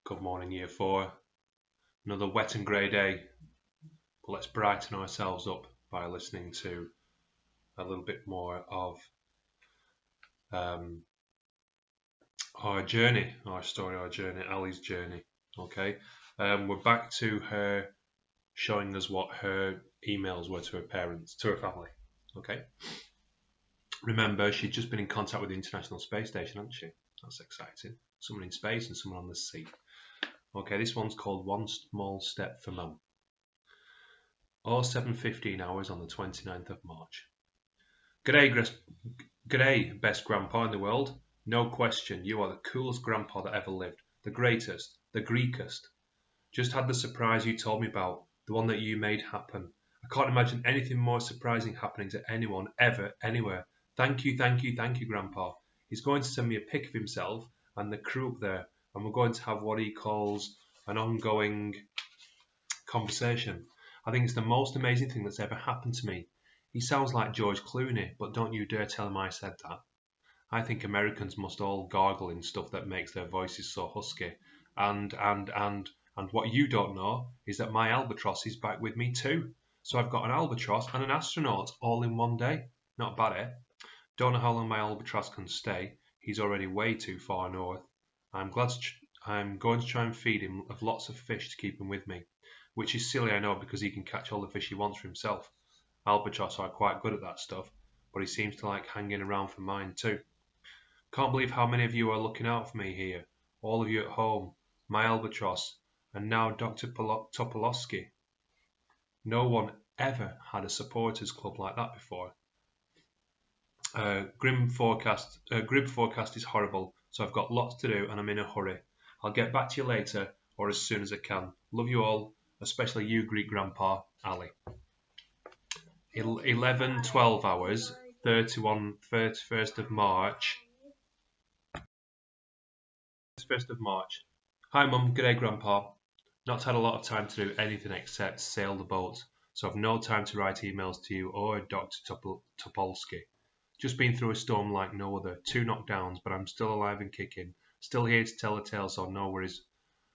Good morning, Year 4. Another wet and grey day, but let's brighten ourselves up by listening to a little bit more of our journey, our story, our journey, Ali's journey. Okay, we're back to her showing us what her emails were to her parents, to her family. Okay, remember she'd just been in contact with the International Space Station, hadn't she? That's exciting. Someone in space and someone on the sea. Okay, this one's called One Small Step for Mum. Or 7:15 hours on the 29th of March. G'day, best grandpa in the world. No question, you are the coolest grandpa that ever lived. The greatest, the Greekest. Just had the surprise you told me about, the one that you made happen. I can't imagine anything more surprising happening to anyone, ever, anywhere. Thank you, grandpa. He's going to send me a pic of himself and the crew up there, and we're going to have what he calls an ongoing conversation. I think it's the most amazing thing that's ever happened to me. He sounds like George Clooney, but don't you dare tell him I said that. I think Americans must all gargle in stuff that makes their voices so husky. And what you don't know is that my Albatross is back with me too. So I've got an Albatross and an astronaut all in one day. Not bad, eh? Don't know how long my Albatross can stay. He's already way too far north. I'm going to try and feed him of lots of fish to keep him with me. Which is silly, I know, because he can catch all the fish he wants for himself. Albatross are quite good at that stuff, but he seems to like hanging around for mine too. Can't believe how many of you are looking out for me here. All of you at home, my Albatross, and now Dr. Topolowski. No one ever had a supporters club like that before. Grim forecast is horrible, so I've got lots to do and I'm in a hurry. I'll get back to you later or as soon as I can. Love you all, especially you, Greek Grandpa, Ali. 11-12 hours, 31st of March. 1st of March. Hi Mum, g'day Grandpa. Not had a lot of time to do anything except sail the boat, so I've no time to write emails to you or Dr. Topolsky. Just been through a storm like no other, 2 knockdowns, but I'm still alive and kicking. Still here to tell a tale, so no worries.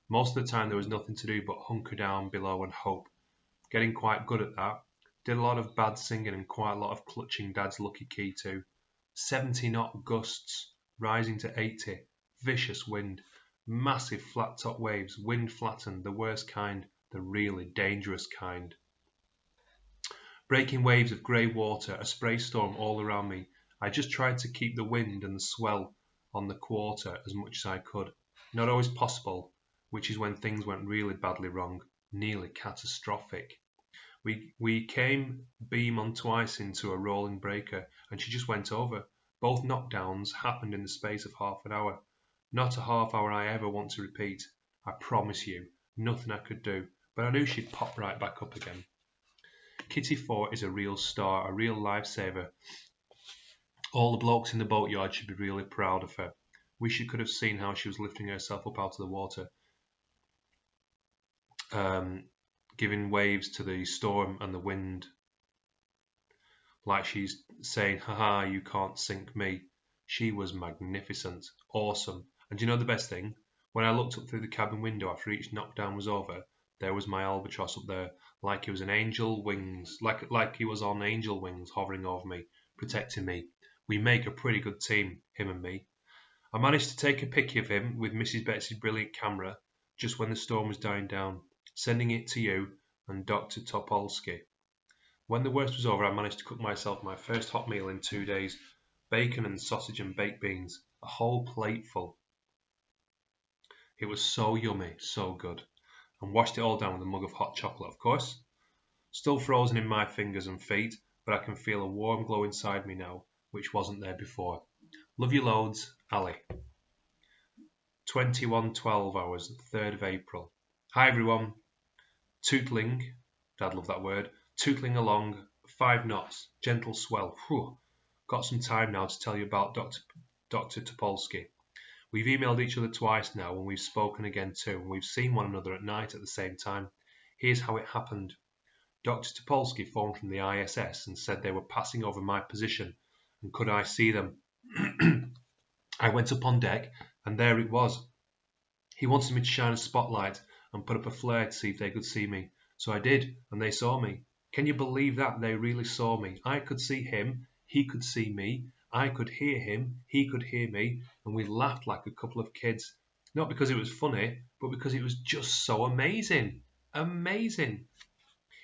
Most of the time there was nothing to do but hunker down below and hope. Getting quite good at that. Did a lot of bad singing and quite a lot of clutching Dad's lucky key too. 70-knot gusts, rising to 80. Vicious wind. Massive flat-top waves, wind flattened, the worst kind, the really dangerous kind. Breaking waves of grey water, a spray storm all around me. I just tried to keep the wind and the swell on the quarter as much as I could. Not always possible, which is when things went really badly wrong, nearly catastrophic. We came beam on twice into a rolling breaker, and she just went over. Both knockdowns happened in the space of half an hour. Not a half hour I ever want to repeat. I promise you, nothing I could do, but I knew she'd pop right back up again. Kitty 4 is a real star, a real lifesaver. All the blokes in the boatyard should be really proud of her. Wish you could have seen how she was lifting herself up out of the water. Giving waves to the storm and the wind, like she's saying, haha, you can't sink me. She was magnificent, awesome. And do you know the best thing? When I looked up through the cabin window after each knockdown was over, there was my Albatross up there, like he was an angel wings, like he was on angel wings hovering over me, protecting me. We make a pretty good team, him and me. I managed to take a pic of him with Mrs. Betsy's brilliant camera just when the storm was dying down, sending it to you and Dr. Topolsky. When the worst was over, I managed to cook myself my first hot meal in 2 days. Bacon and sausage and baked beans, a whole plate full. It was so yummy, so good. And washed it all down with a mug of hot chocolate, of course. Still frozen in my fingers and feet, but I can feel a warm glow inside me now, which wasn't there before. Love you loads, Ali. 21-12 hours, 3rd of April. Hi everyone. Tootling, Dad loved that word, tootling along, 5 knots, gentle swell. Whew. Got some time now to tell you about Dr. Topolsky. We've emailed each other twice now, and we've spoken again too, and we've seen one another at night at the same time. Here's how it happened. Dr. Topolsky phoned from the ISS and said they were passing over my position, and could I see them? I went up on deck, and there it was. He wanted me to shine a spotlight and put up a flare to see if they could see me. So I did, and they saw me. Can you believe that? They really saw me. I could see him, he could see me, I could hear him, he could hear me, and we laughed like a couple of kids. Not because it was funny, but because it was just so amazing. Amazing.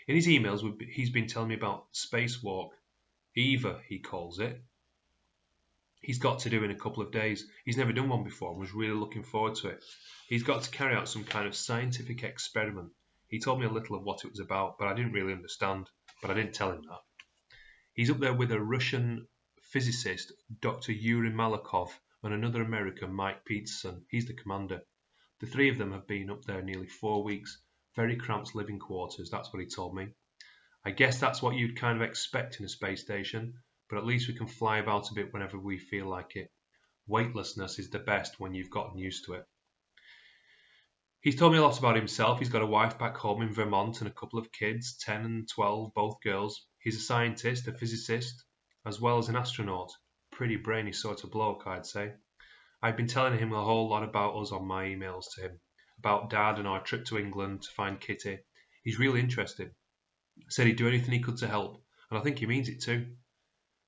In his emails, he's been telling me about spacewalk. EVA, he calls it. He's got to do in a couple of days. He's never done one before and was really looking forward to it. He's got to carry out some kind of scientific experiment. He told me a little of what it was about, but I didn't really understand. But I didn't tell him that. He's up there with a Russian physicist, Dr. Yuri Malakov, and another American, Mike Peterson. He's the commander. The three of them have been up there nearly 4 weeks. Very cramped living quarters, that's what he told me. I guess that's what you'd kind of expect in a space station, but at least we can fly about a bit whenever we feel like it. Weightlessness is the best when you've gotten used to it. He's told me a lot about himself. He's got a wife back home in Vermont and a couple of kids, 10 and 12, both girls. He's a scientist, a physicist, as well as an astronaut. Pretty brainy sort of bloke, I'd say. I've been telling him a whole lot about us on my emails to him, about Dad and our trip to England to find Kitty. He's really interested. Said he'd do anything he could to help, and I think he means it too.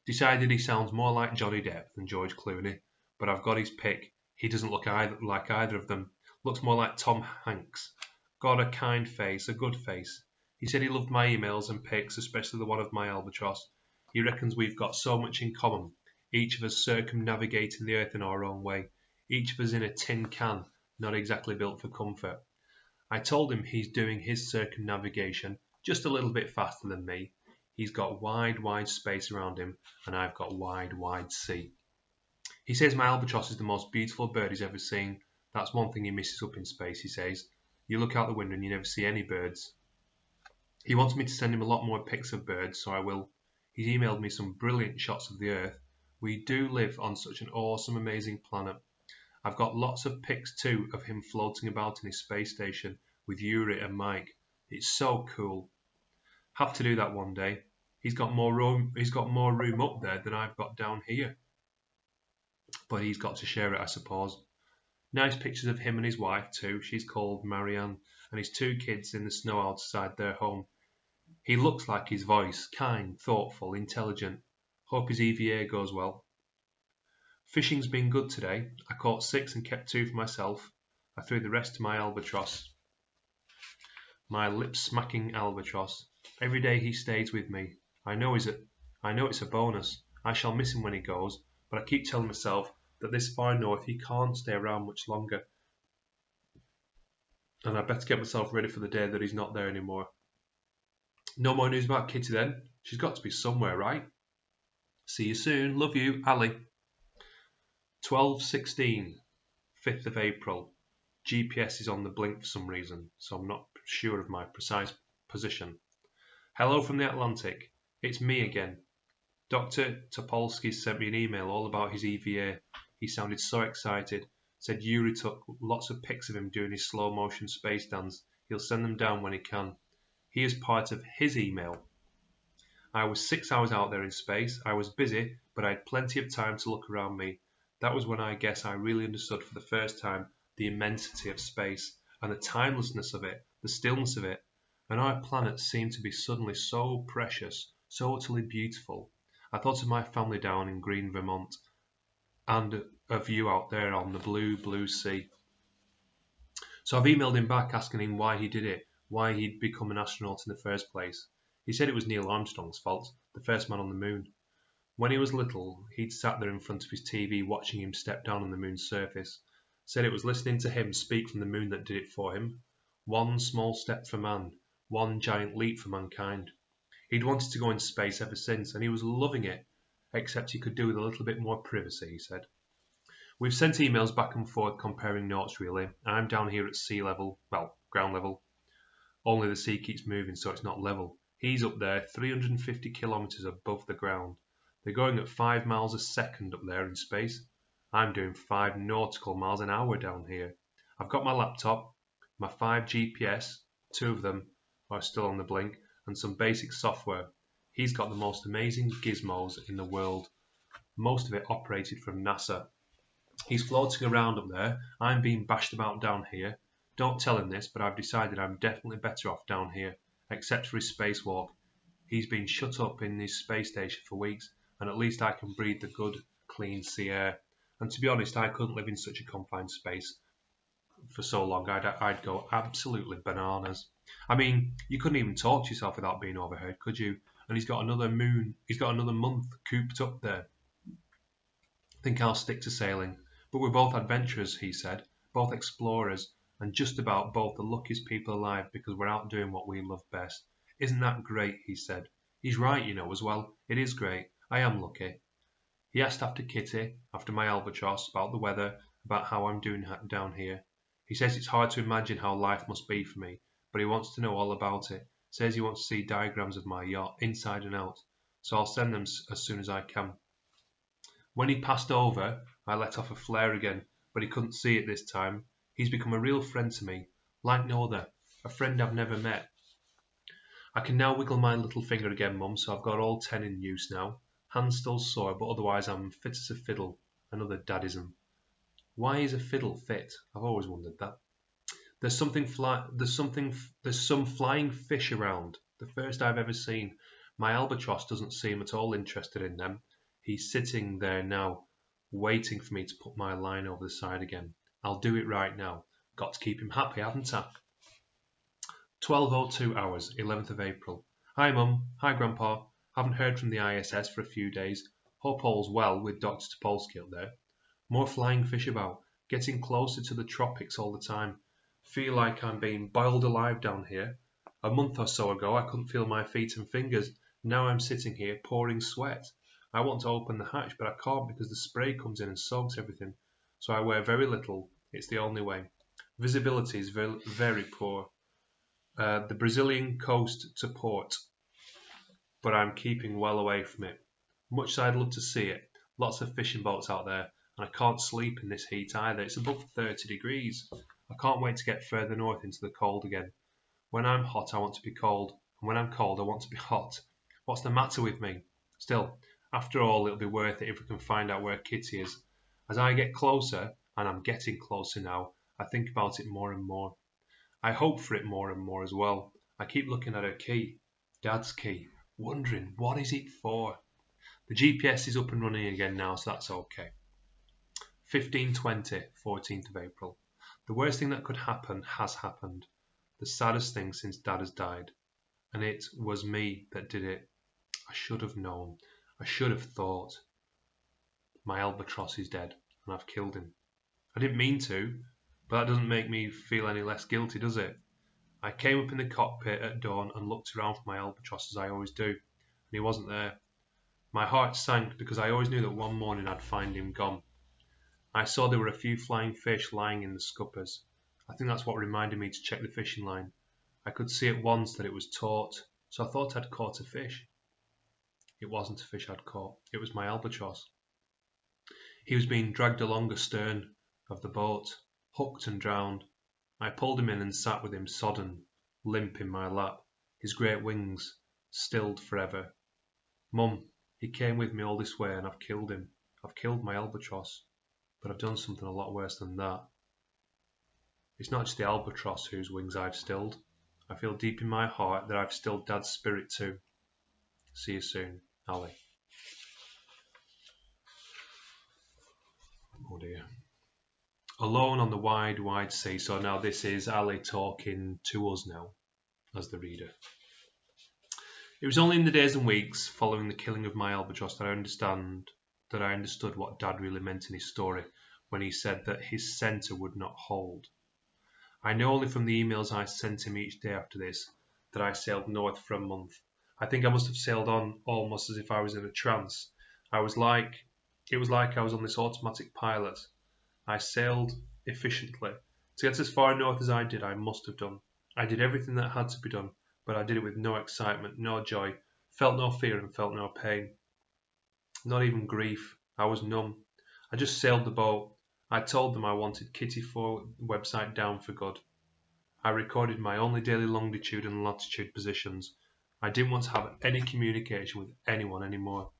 Decided he sounds more like Johnny Depp than George Clooney, but I've got his pick. He doesn't look like either of them. Looks more like Tom Hanks. Got a kind face, a good face. He said he loved my emails and pics, especially the one of my Albatross. He reckons we've got so much in common, each of us circumnavigating the earth in our own way, each of us in a tin can, not exactly built for comfort. I told him he's doing his circumnavigation just a little bit faster than me. He's got wide, wide space around him, and I've got wide, wide sea. He says my Albatross is the most beautiful bird he's ever seen. That's one thing he misses up in space, he says. You look out the window and you never see any birds. He wants me to send him a lot more pics of birds, so I will. He's emailed me some brilliant shots of the Earth. We do live on such an awesome, amazing planet. I've got lots of pics too of him floating about in his space station with Yuri and Mike. It's so cool. Have to do that one day. He's got more room up there than I've got down here. But he's got to share it, I suppose. Nice pictures of him and his wife too. She's called Marianne, and his 2 kids in the snow outside their home. He looks like his voice, kind, thoughtful, intelligent. Hope his EVA goes well. Fishing's been good today. I caught 6 and kept 2 for myself. I threw the rest to my Albatross. My lip-smacking Albatross. Every day he stays with me. I know it's a bonus. I shall miss him when he goes, but I keep telling myself that this far north he can't stay around much longer. And I better get myself ready for the day that he's not there anymore. No more news about Kitty then? She's got to be somewhere, right? See you soon. Love you, Ali. 12:16, 5th of April. GPS is on the blink for some reason, so I'm not sure of my precise position. Hello from the Atlantic. It's me again. Dr. Topolsky sent me an email all about his EVA. He sounded so excited. Said Yuri took lots of pics of him doing his slow motion space dance. He'll send them down when he can. He is part of his email. I was 6 hours out there in space. I was busy, but I had plenty of time to look around me. That was when I guess I really understood for the first time the immensity of space and the timelessness of it, the stillness of it. And our planet seemed to be suddenly so precious, so utterly beautiful. I thought of my family down in green Vermont and of you out there on the blue, blue sea. So I've emailed him back asking him why he did it, why he'd become an astronaut in the first place. He said it was Neil Armstrong's fault, the first man on the moon. When he was little, he'd sat there in front of his TV watching him step down on the moon's surface. Said it was listening to him speak from the moon that did it for him. One small step for man, one giant leap for mankind. He'd wanted to go into space ever since, and he was loving it, except he could do with a little bit more privacy, he said. We've sent emails back and forth comparing notes, really. I'm down here at sea level, well, ground level. Only the sea keeps moving, so it's not level. He's up there 350 kilometres above the ground. They're going at 5 miles a second up there in space. I'm doing 5 nautical miles an hour down here. I've got my laptop, my 5 GPS, 2 of them are still on the blink, and some basic software. He's got the most amazing gizmos in the world, most of it operated from NASA. He's floating around up there. I'm being bashed about down here. Don't tell him this, but I've decided I'm definitely better off down here, except for his spacewalk. He's been shut up in his space station for weeks, and at least I can breathe the good, clean sea air. And to be honest, I couldn't live in such a confined space for so long. I'd go absolutely bananas. I mean, you couldn't even talk to yourself without being overheard, could you? And he's got another month cooped up there. Think I'll stick to sailing. But we're both adventurers, he said, both explorers, and just about both the luckiest people alive because we're out doing what we love best. Isn't that great? He said. He's right, you know, as well. It is great. I am lucky. He asked after Kitty, after my Albatross, about the weather, about how I'm doing down here. He says it's hard to imagine how life must be for me, but he wants to know all about it. Says he wants to see diagrams of my yacht, inside and out, so I'll send them as soon as I can. When he passed over, I let off a flare again, but he couldn't see it this time. He's become a real friend to me, like no other, a friend I've never met. I can now wiggle my little finger again, Mum, so I've got all 10 in use now. Hand's still sore, but otherwise I'm fit as a fiddle. Another daddism. Why is a fiddle fit? I've always wondered that. There's some flying fish around. The first I've ever seen. My Albatross doesn't seem at all interested in them. He's sitting there now, waiting for me to put my line over the side again. I'll do it right now. Got to keep him happy, haven't I? 12:02 hours, 11th of April. Hi, Mum. Hi, Grandpa. Haven't heard from the ISS for a few days. Hope all's well with Dr. Topolsky up there. More flying fish about. Getting closer to the tropics all the time. Feel like I'm being boiled alive down here. A month or so ago I couldn't feel my feet and fingers. Now I'm sitting here pouring sweat. I want to open the hatch, but I can't because the spray comes in and soaks everything. So I wear very little. It's the only way. Visibility is very, very poor. The Brazilian coast to port, but I'm keeping well away from it. Much as I'd love to see it, lots of fishing boats out there, and I can't sleep in this heat either. It's above 30 degrees. I can't wait to get further north into the cold again. When I'm hot, I want to be cold, and when I'm cold, I want to be hot. What's the matter with me? Still, after all, it'll be worth it if we can find out where Kitty is. As I get closer, and I'm getting closer now, I think about it more and more. I hope for it more and more as well. I keep looking at her key, Dad's key, wondering what is it for. The GPS is up and running again now, so that's okay. 15:20, 14th of April. The worst thing that could happen has happened. The saddest thing since Dad has died. And it was me that did it. I should have known. I should have thought. My Albatross is dead, and I've killed him. I didn't mean to, but that doesn't make me feel any less guilty, does it? I came up in the cockpit at dawn and looked around for my Albatross as I always do, and he wasn't there. My heart sank because I always knew that one morning I'd find him gone. I saw there were a few flying fish lying in the scuppers. I think that's what reminded me to check the fishing line. I could see at once that it was taut, so I thought I'd caught a fish. It wasn't a fish I'd caught, it was my Albatross. He was being dragged along astern of the boat, hooked and drowned. I pulled him in and sat with him sodden, limp in my lap, his great wings stilled forever. Mum, he came with me all this way and I've killed him. I've killed my Albatross, but I've done something a lot worse than that. It's not just the Albatross whose wings I've stilled. I feel deep in my heart that I've stilled Dad's spirit too. See you soon, Ali. Oh dear. Alone on the wide, wide sea. So now this is Ali talking to us now, as the reader. It was only in the days and weeks following the killing of my Albatross that I understood what Dad really meant in his story when he said that his centre would not hold. I know only from the emails I sent him each day after this that I sailed north for a month. I think I must have sailed on almost as if I was in a trance. It was like I was on this automatic pilot. I sailed efficiently. To get as far north as I did, I must have done. I did everything that had to be done, but I did it with no excitement, no joy, felt no fear and felt no pain. Not even grief. I was numb. I just sailed the boat. I told them I wanted Kitty 4 website down for good. I recorded my only daily longitude and latitude positions. I didn't want to have any communication with anyone anymore.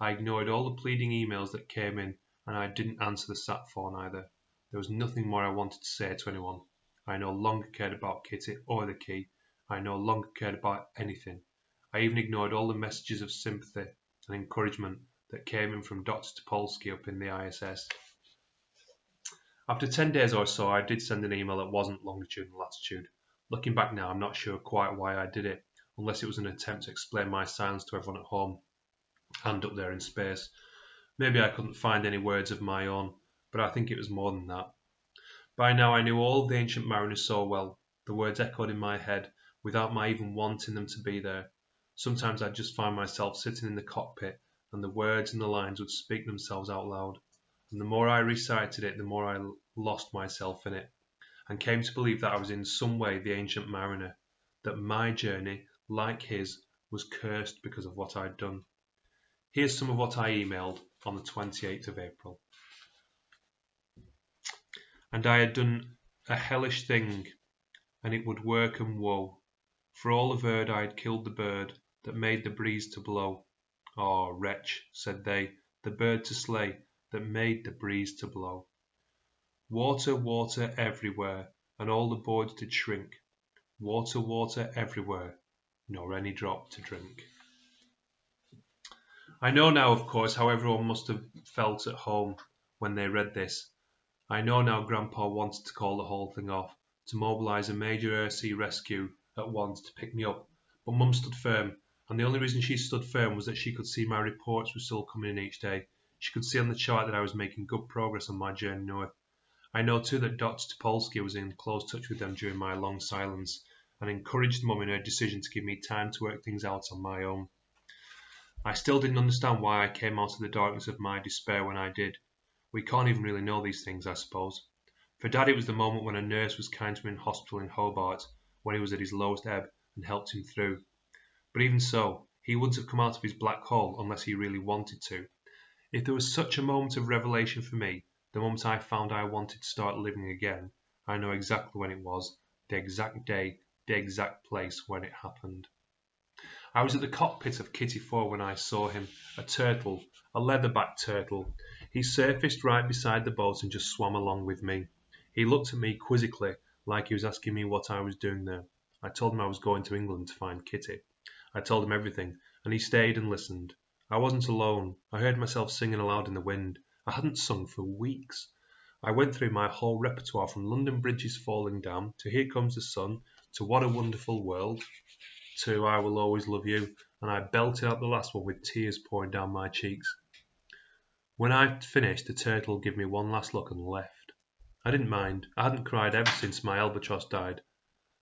I ignored all the pleading emails that came in and I didn't answer the sat phone either. There was nothing more I wanted to say to anyone. I no longer cared about Kitty or the key. I no longer cared about anything. I even ignored all the messages of sympathy and encouragement that came in from Dr. Topolsky up in the ISS. After 10 days or so, I did send an email that wasn't longitude and latitude. Looking back now, I'm not sure quite why I did it, unless it was an attempt to explain my silence to everyone at home and up there in space. Maybe I couldn't find any words of my own, but I think it was more than that. By now I knew all of the ancient mariners so well. The words echoed in my head, without my even wanting them to be there. Sometimes I'd just find myself sitting in the cockpit, and the words and the lines would speak themselves out loud. And the more I recited it, the more I lost myself in it, and came to believe that I was in some way the ancient mariner, that my journey, like his, was cursed because of what I'd done. Here's some of what I emailed on the 28th of April. And I had done a hellish thing, and it would work and woe. For all averred I had killed the bird that made the breeze to blow. "Ah, wretch," said they, "the bird to slay that made the breeze to blow." Water, water everywhere, and all the boards did shrink. Water, water everywhere, nor any drop to drink. I know now, of course, how everyone must have felt at home when they read this. I know now Grandpa wanted to call the whole thing off, to mobilise a major air-sea rescue at once to pick me up, but Mum stood firm, and the only reason she stood firm was that she could see my reports were still coming in each day. She could see on the chart that I was making good progress on my journey north. I know too that Dr. Topolsky was in close touch with them during my long silence, and encouraged Mum in her decision to give me time to work things out on my own. I still didn't understand why I came out of the darkness of my despair when I did. We can't even really know these things, I suppose. For Dad, it was the moment when a nurse was kind to him in hospital in Hobart, when he was at his lowest ebb, and helped him through. But even so, he wouldn't have come out of his black hole unless he really wanted to. If there was such a moment of revelation for me, the moment I found I wanted to start living again, I know exactly when it was, the exact day, the exact place when it happened. I was at the cockpit of Kitty 4 when I saw him, a turtle, a leatherback turtle. He surfaced right beside the boat and just swam along with me. He looked at me quizzically, like he was asking me what I was doing there. I told him I was going to England to find Kitty. I told him everything, and he stayed and listened. I wasn't alone. I heard myself singing aloud in the wind. I hadn't sung for weeks. I went through my whole repertoire from London Bridges Falling Down to Here Comes the Sun to What a Wonderful World to I Will Always Love You, and I belted out the last one with tears pouring down my cheeks. When I finished, the turtle gave me one last look and left. I didn't mind. I hadn't cried ever since my Albatross died.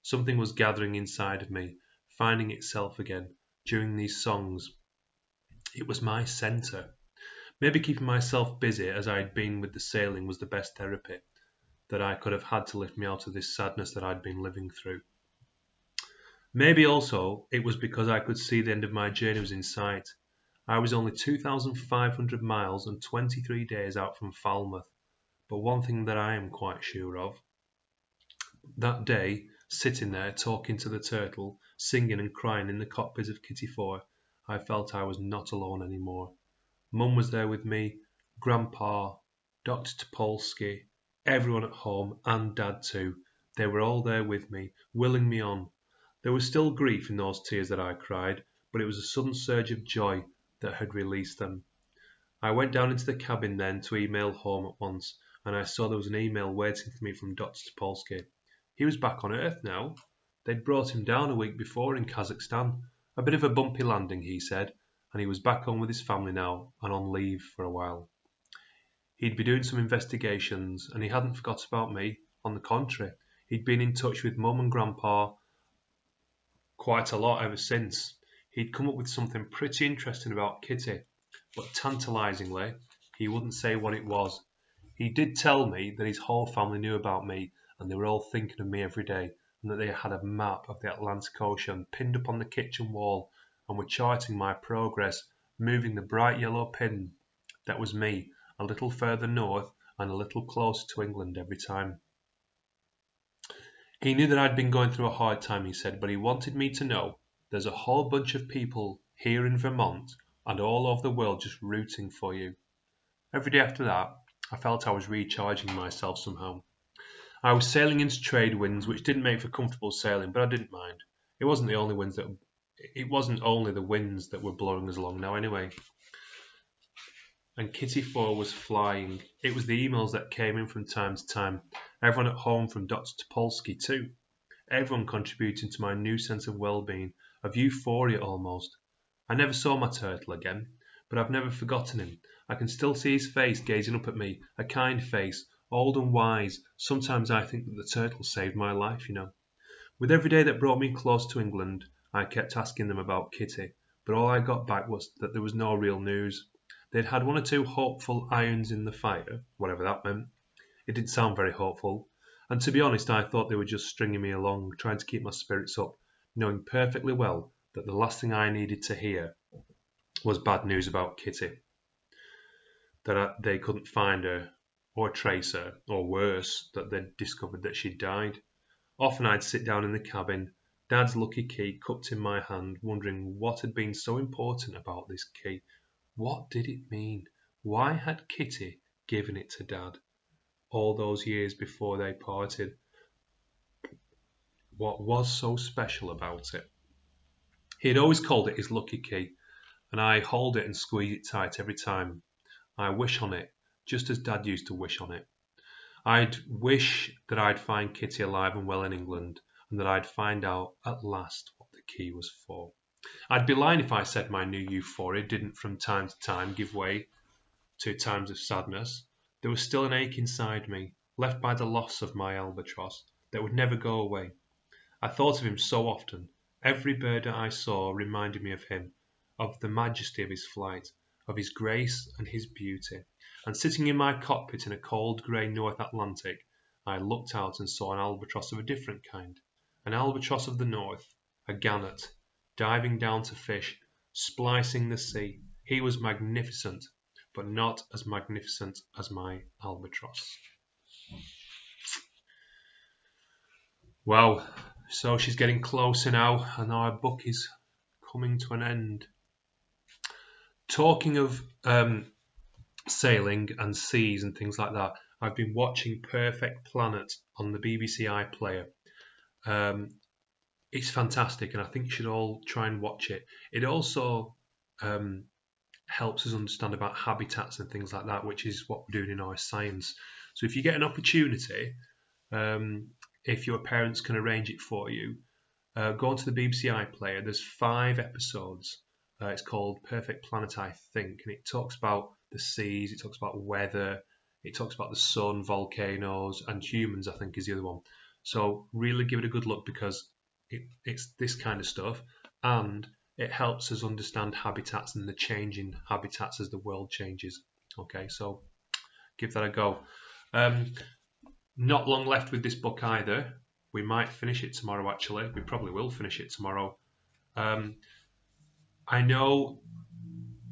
Something was gathering inside of me, finding itself again, during these songs. It was my centre. Maybe keeping myself busy as I had been with the sailing was the best therapy that I could have had to lift me out of this sadness that I'd been living through. Maybe also it was because I could see the end of my journey was in sight. I was only 2,500 miles and 23 days out from Falmouth, but one thing that I am quite sure of. That day, sitting there talking to the turtle, singing and crying in the cockpit of Kitty 4, I felt I was not alone anymore. Mum was there with me, Grandpa, Dr. Topolsky, everyone at home, and Dad too. They were all there with me, willing me on. There was still grief in those tears that I cried, but it was a sudden surge of joy that had released them. I went down into the cabin then to email home at once, and I saw there was an email waiting for me from Dr. Topolsky. He was back on Earth now. They'd brought him down a week before in Kazakhstan. A bit of a bumpy landing, he said, and he was back home with his family now and on leave for a while. He'd be doing some investigations, and he hadn't forgot about me. On the contrary, he'd been in touch with Mum and Grandpa quite a lot ever since. He'd come up with something pretty interesting about Kitty, but tantalisingly, he wouldn't say what it was. He did tell me that his whole family knew about me, and they were all thinking of me every day, and that they had a map of the Atlantic Ocean pinned up on the kitchen wall, and were charting my progress, moving the bright yellow pin that was me a little further north and a little closer to England every time. He knew that I'd been going through a hard time, he said, but he wanted me to know there's a whole bunch of people here in Vermont and all over the world just rooting for you. Every day after that, I felt I was recharging myself somehow. I was sailing into trade winds, which didn't make for comfortable sailing, but I didn't mind. It wasn't only the winds that were blowing us along now anyway. And Kitty 4 was flying. It was the emails that came in from time to time. Everyone at home from Dr. Topolsky too. Everyone contributing to my new sense of well-being, of euphoria almost. I never saw my turtle again, but I've never forgotten him. I can still see his face gazing up at me, a kind face, old and wise. Sometimes I think that the turtle saved my life, you know. With every day that brought me close to England, I kept asking them about Kitty, but all I got back was that there was no real news. They'd had one or two hopeful irons in the fire, whatever that meant. It didn't sound very hopeful, and to be honest, I thought they were just stringing me along, trying to keep my spirits up, knowing perfectly well that the last thing I needed to hear was bad news about Kitty, that they couldn't find her or trace her, or worse, that they'd discovered that she'd died. Often I'd sit down in the cabin, Dad's lucky key cupped in my hand, wondering what had been so important about this key. What did it mean? Why had Kitty given it to Dad all those years before they parted? What was so special about it? He had always called it his lucky key, and I hold it and squeeze it tight every time. I wish on it, just as Dad used to wish on it. I'd wish that I'd find Kitty alive and well in England, and that I'd find out at last what the key was for. I'd be lying if I said my new euphoria didn't from time to time give way to times of sadness. There was still an ache inside me, left by the loss of my Albatross, that would never go away. I thought of him so often. Every bird that I saw reminded me of him, of the majesty of his flight, of his grace and his beauty. And sitting in my cockpit in a cold grey North Atlantic, I looked out and saw an albatross of a different kind, an albatross of the north, a gannet, diving down to fish, splicing the sea. He was magnificent, but not as magnificent as my albatross. Wow, so she's getting closer now, and our book is coming to an end. Talking of sailing and seas and things like that, I've been watching Perfect Planet on the BBC iPlayer. It's fantastic, and I think you should all try and watch it. It also helps us understand about habitats and things like that, which is what we're doing in our science. So if you get an opportunity, if your parents can arrange it for you, go onto the BBC iPlayer. There's 5 episodes. It's called Perfect Planet, I think, and it talks about the seas, it talks about weather, it talks about the sun, volcanoes, and humans, I think, is the other one. So really give it a good look, because it's this kind of stuff, and it helps us understand habitats and the changing habitats as the world changes. Okay, so give that a go. Not long left with this book either. We might finish it tomorrow, actually. We probably will finish it tomorrow. I know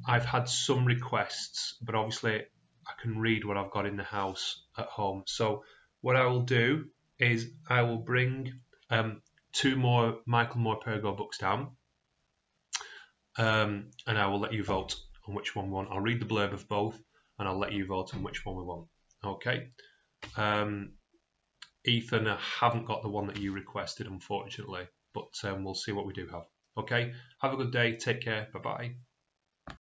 I've had some requests, but obviously I can read what I've got in the house at home. So what I will do is I will bring 2 more Michael Morpurgo books down, and I will let you vote on which one we want. I'll read the blurb of both, and I'll let you vote on which one we want. Okay. Ethan, I haven't got the one that you requested, unfortunately, but we'll see what we do have. Okay. Have a good day. Take care. Bye-bye.